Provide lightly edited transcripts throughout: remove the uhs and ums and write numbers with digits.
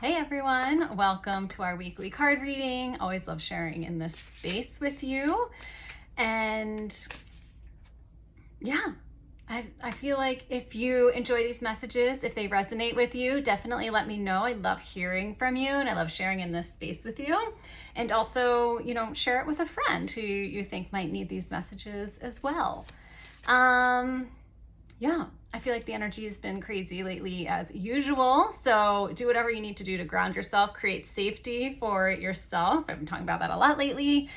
Hey everyone, welcome to our weekly card reading. Always love sharing in this space with you. And yeah, I feel like if you enjoy these messages, if they resonate with you, definitely let me know. I love hearing from you and I love sharing in this space with you. And also, share it with a friend who you think might need these messages as well. Yeah, I feel like the energy has been crazy lately as usual. So do whatever you need to do to ground yourself, create safety for yourself. I've been talking about that a lot lately.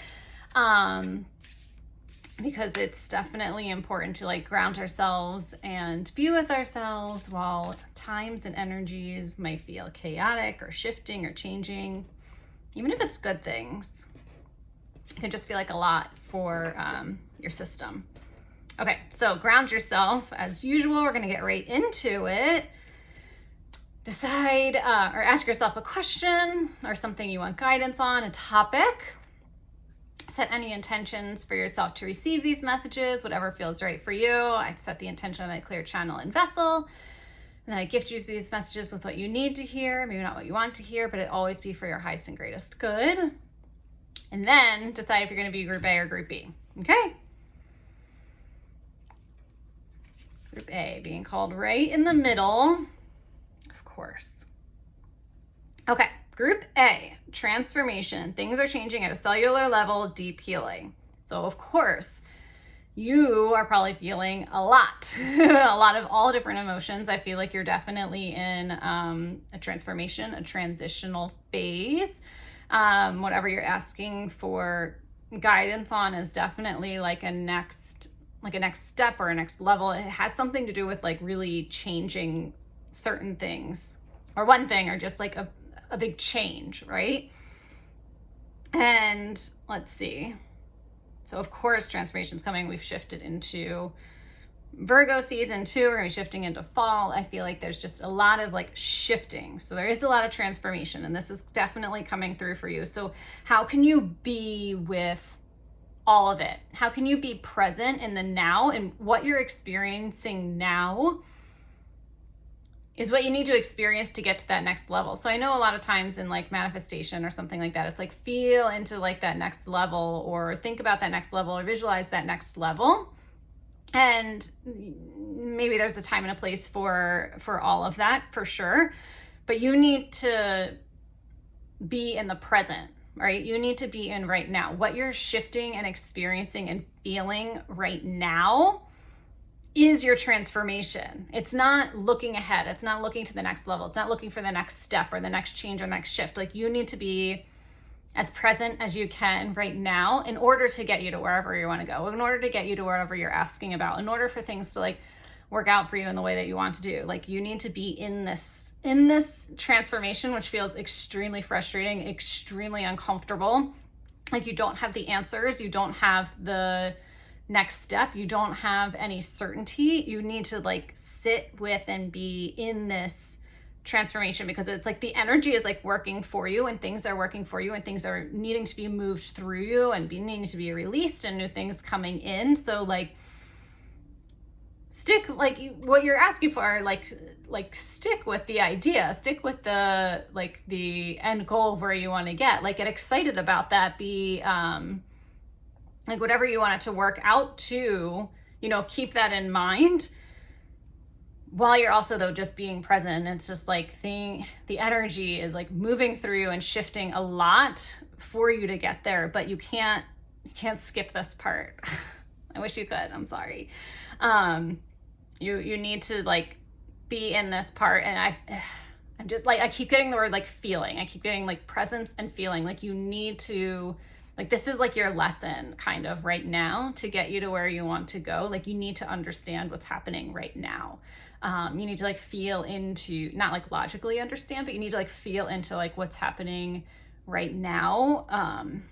Because it's definitely important to ground ourselves and be with ourselves while times and energies might feel chaotic or shifting or changing. Even if it's good things, it can just feel like a lot for your system. Okay, so ground yourself as usual. We're gonna get right into it. Decide or ask yourself a question or something you want guidance on, a topic. Set any intentions for yourself to receive these messages, whatever feels right for you. I set the intention that I clear channel and vessel. And then I gift you these messages with what you need to hear, maybe not what you want to hear, but it always be for your highest and greatest good. And then decide if you're gonna be group A or group B, okay? Group A being called right in the middle, of course. Okay, Group A, transformation. Things are changing at a cellular level, deep healing. So of course, you are probably feeling a lot, a lot of all different emotions. I feel like you're definitely in a transformation, a transitional phase. Whatever you're asking for guidance on is definitely like a next step or a next level. It has something to do with really changing certain things or one thing or just a big change, right? And let's see. So of course, transformation's coming. We've shifted into Virgo season 2. We're gonna be shifting into fall. I feel like there's just a lot of shifting. So there is a lot of transformation and this is definitely coming through for you. So how can you be with all of it? How can you be present in the now, and what you're experiencing now is what you need to experience to get to that next level. So I know a lot of times in manifestation or something like that, it's feel into that next level or think about that next level or visualize that next level. And maybe there's a time and a place for all of that, for sure. But you need to be in the present, right? You need to be in right now. What you're shifting and experiencing and feeling right now is your transformation. It's not looking ahead. It's not looking to the next level. It's not looking for the next step or the next change or next shift. You need to be as present as you can right now in order to get you to wherever you want to go, in order to get you to wherever you're asking about, in order for things to work out for you in the way that you want to do. You need to be in this transformation, which feels extremely frustrating, extremely uncomfortable. You don't have the answers. You don't have the next step. You don't have any certainty. You need to sit with and be in this transformation because it's the energy is working for you and things are working for you and things are needing to be moved through you and needing to be released and new things coming in. So stick what you're asking for, stick with the idea, stick with the the end goal of where you want to get, get excited about that, be whatever you want it to work out to, keep that in mind while you're also though just being present. And it's just the energy is moving through and shifting a lot for you to get there, but you can't skip this part. I wish you could. I'm sorry. You need to be in this part, and I'm just I keep getting the word feeling. I keep getting presence and feeling. You need to this is your lesson kind of right now to get you to where you want to go. You need to understand what's happening right now. You need to feel into, not logically understand, but you need to feel into what's happening right now.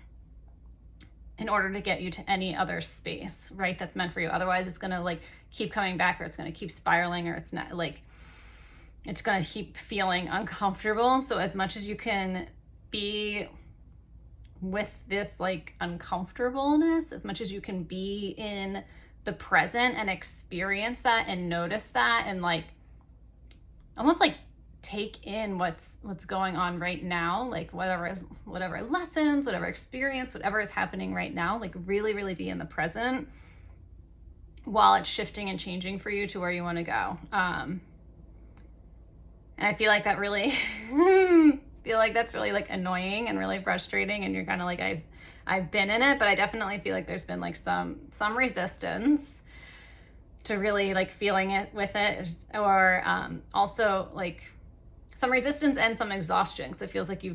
In order to get you to any other space, right, that's meant for you. Otherwise it's gonna keep coming back, or it's gonna keep spiraling, or it's not it's gonna keep feeling uncomfortable. So as much as you can be with this uncomfortableness, as much as you can be in the present and experience that and notice that and almost take in what's going on right now, like whatever lessons, whatever experience, whatever is happening right now, like really, really be in the present while it's shifting and changing for you to where you want to go. And I feel like that really feel like that's really like annoying and really frustrating, and you're kind of like, I've been in it, but I definitely feel like there's been like some resistance to really like feeling it with it, or also like some resistance and some exhaustion, because it feels like you're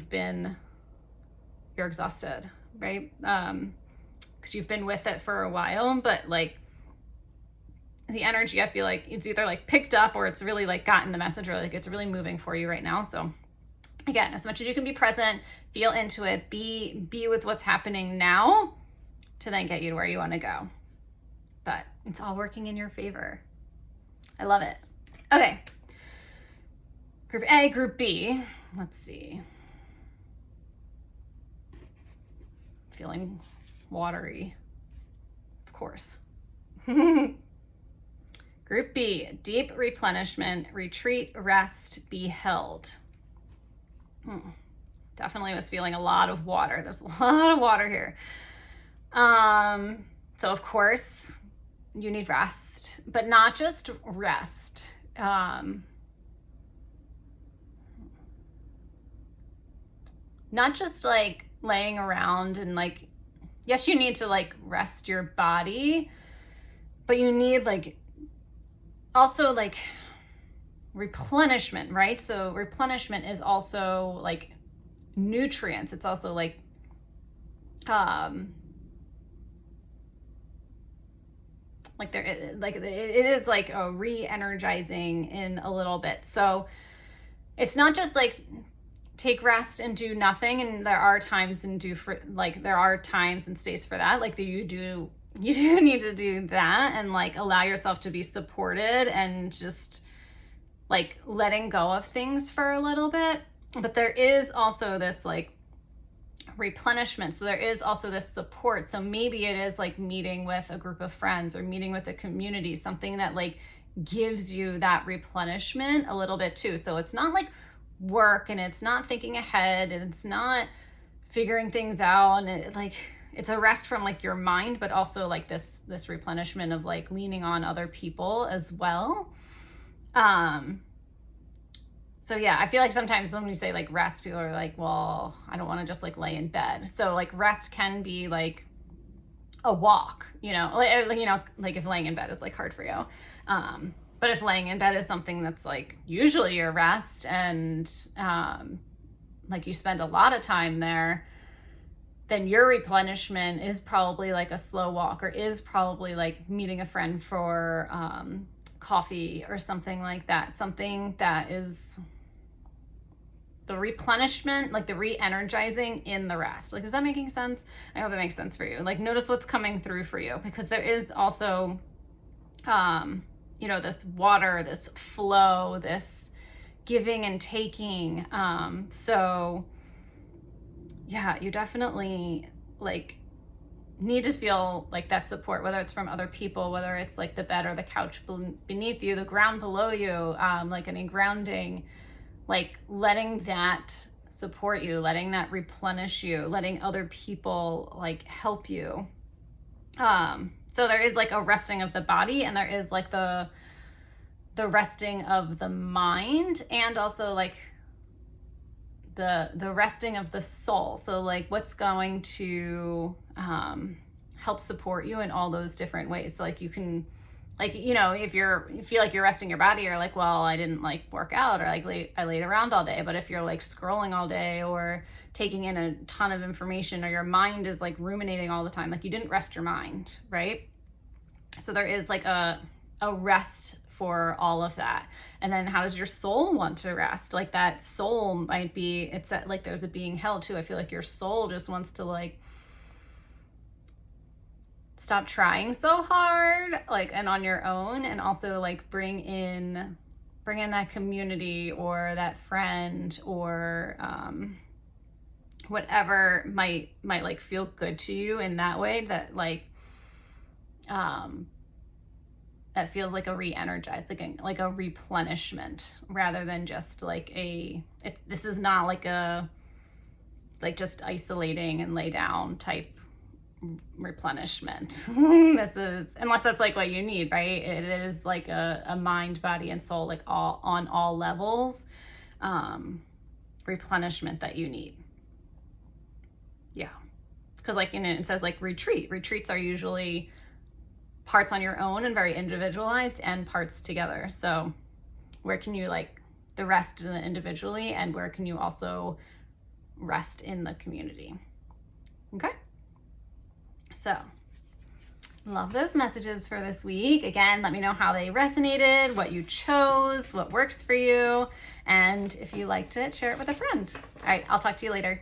exhausted, right? Because you've been with it for a while, but like the energy, I feel like it's either like picked up or it's really like gotten the message, or like it's really moving for you right now. So again, as much as you can be present, feel into it, be with what's happening now to then get you to where you want to go. But it's all working in your favor. I love it. Okay. Group A, Group B. Let's see. Feeling watery, of course. Group B, deep replenishment, retreat, rest, be held. Definitely was feeling a lot of water. There's a lot of water here. So of course you need rest, but not just rest. Not just like laying around and like, yes, you need to like rest your body, but you need like also like replenishment, right? So replenishment is also like nutrients. It's also like it is like a re-energizing in a little bit. So it's not just like take rest and do nothing, and there are times and there are times and space for that. Like you do need to do that and like allow yourself to be supported and just like letting go of things for a little bit. But there is also this like replenishment. So there is also this support. So maybe it is like meeting with a group of friends or meeting with a community, something that like gives you that replenishment a little bit too. So it's not like work, and it's not thinking ahead, and it's not figuring things out, and it's a rest from like your mind, but also like this replenishment of like leaning on other people as well. So yeah, I feel like sometimes when we say like rest, people are like, well, I don't want to just like lay in bed. So like rest can be like a walk, like if laying in bed is like hard for you. But if laying in bed is something that's like usually your rest, and like you spend a lot of time there, then your replenishment is probably like a slow walk, or is probably like meeting a friend for coffee or something like that. Something that is the replenishment, like the re-energizing in the rest. Like, is that making sense? I hope it makes sense for you. Like, notice what's coming through for you, because there is also, this water, this flow, this giving and taking. So yeah, you definitely like need to feel like that support, whether it's from other people, whether it's like the bed or the couch beneath you, the ground below you, like any grounding, like letting that support you, letting that replenish you, letting other people like help you. So there is like a resting of the body, and there is like the resting of the mind, and also like the resting of the soul. So like what's going to help support you in all those different ways. So like you can, like, if you feel like you're resting your body, you're like, well, I didn't like work out, or like I laid around all day. But if you're like scrolling all day or taking in a ton of information, or your mind is like ruminating all the time, like you didn't rest your mind, right? So there is like a rest for all of that. And then how does your soul want to rest? Like that soul might be, it's that like there's a being held too. I feel like your soul just wants to like stop trying so hard, like, and on your own, and also like bring in that community or that friend or whatever might like feel good to you in that way, that like that feels like a re-energize, like a replenishment, rather than just like this is not like a, like just isolating and lay down type replenishment. This is, unless that's like what you need, right? It is like a mind, body, and soul, like all on all levels, replenishment that you need. Yeah. Because like, it says like retreats are usually parts on your own and very individualized, and parts together. So where can you like the rest individually, and where can you also rest in the community? Okay. So love those messages for this week. Again, let me know how they resonated, what you chose, what works for you. And if you liked it, share it with a friend. All right, I'll talk to you later.